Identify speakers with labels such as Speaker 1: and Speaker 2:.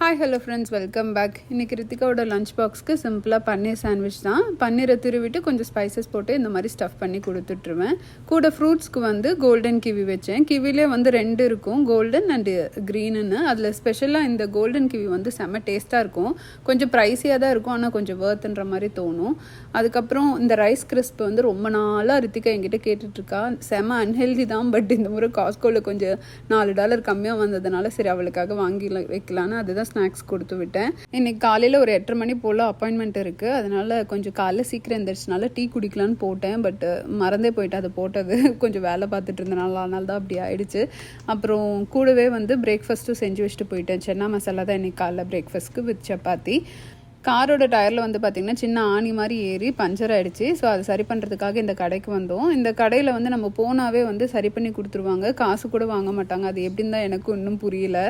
Speaker 1: Hi hello friends, welcome back. இன்றைக்கி ரித்திகாவோட lunch பாக்ஸ்க்கு சிம்பிளாக பன்னீர் சாண்ட்விச் தான். பன்னீரை துருவிட்டு கொஞ்சம் ஸ்பைசஸ் போட்டு இந்த மாதிரி ஸ்டஃப் பண்ணி கொடுத்துட்ருவேன். கூட ஃப்ரூட்ஸ்க்கு வந்து கோல்டன் கிவி வச்சேன். கிவிலே வந்து 2 இருக்கும், கோல்டன் அண்டு க்ரீனுன்னு. அதில் ஸ்பெஷலாக இந்த கோல்டன் கிவி வந்து செம்ம டேஸ்ட்டாக இருக்கும். கொஞ்சம் ப்ரைஸியாக தான் இருக்கும், ஆனால் கொஞ்சம் வேர்த்துன்ற மாதிரி தோணும். அதுக்கப்புறம் இந்த ரைஸ் கிறிஸ்ப் வந்து ரொம்ப நாளாக ரித்திகா என்கிட்ட கேட்டுட்ருக்கா. செம்ம அன்ஹெல்தி தான், பட் இந்த முறை காஸ்கோவில் கொஞ்சம் $4 கம்மியாக வந்ததுனால சரி அவளுக்காக வாங்கி வைக்கலான்னு அதுதான் ஸ்நாக்ஸ் கொடுத்து விட்டேன். இன்னைக்கு காலையில் ஒரு 8:30 மணி போல் அப்பாயின்மெண்ட் இருக்குது. அதனால கொஞ்சம் காலைல சீக்கிரம் எழுந்திரிச்சனால டீ குடிக்கலான்னு போட்டேன். பட் மறந்தே போயிட்டு அது போட்டது கொஞ்சம் வேலை பார்த்துட்டு இருந்தனால, அதனால தான் அப்படி ஆயிடுச்சு. அப்புறம் கூடவே வந்து பிரேக்ஃபாஸ்ட்டும் செஞ்சு வச்சுட்டு போயிட்டேன். சென்னா மசாலா தான் இன்னைக்கு காலைல பிரேக்ஃபாஸ்ட்க்கு வித் சப்பாத்தி. காரோட டயரில் வந்து பார்த்திங்கன்னா சின்ன ஆணி மாதிரி ஏறி பஞ்சர் ஆகிடுச்சு. ஸோ அதை சரி பண்ணுறதுக்காக இந்த கடைக்கு வந்தோம். இந்த கடையில் வந்து நம்ம போனாவே வந்து சரி பண்ணி கொடுத்துருவாங்க, காசு கூட வாங்க மாட்டாங்க. அது எப்படின்னு தான் எனக்கும் இன்னும் புரியல.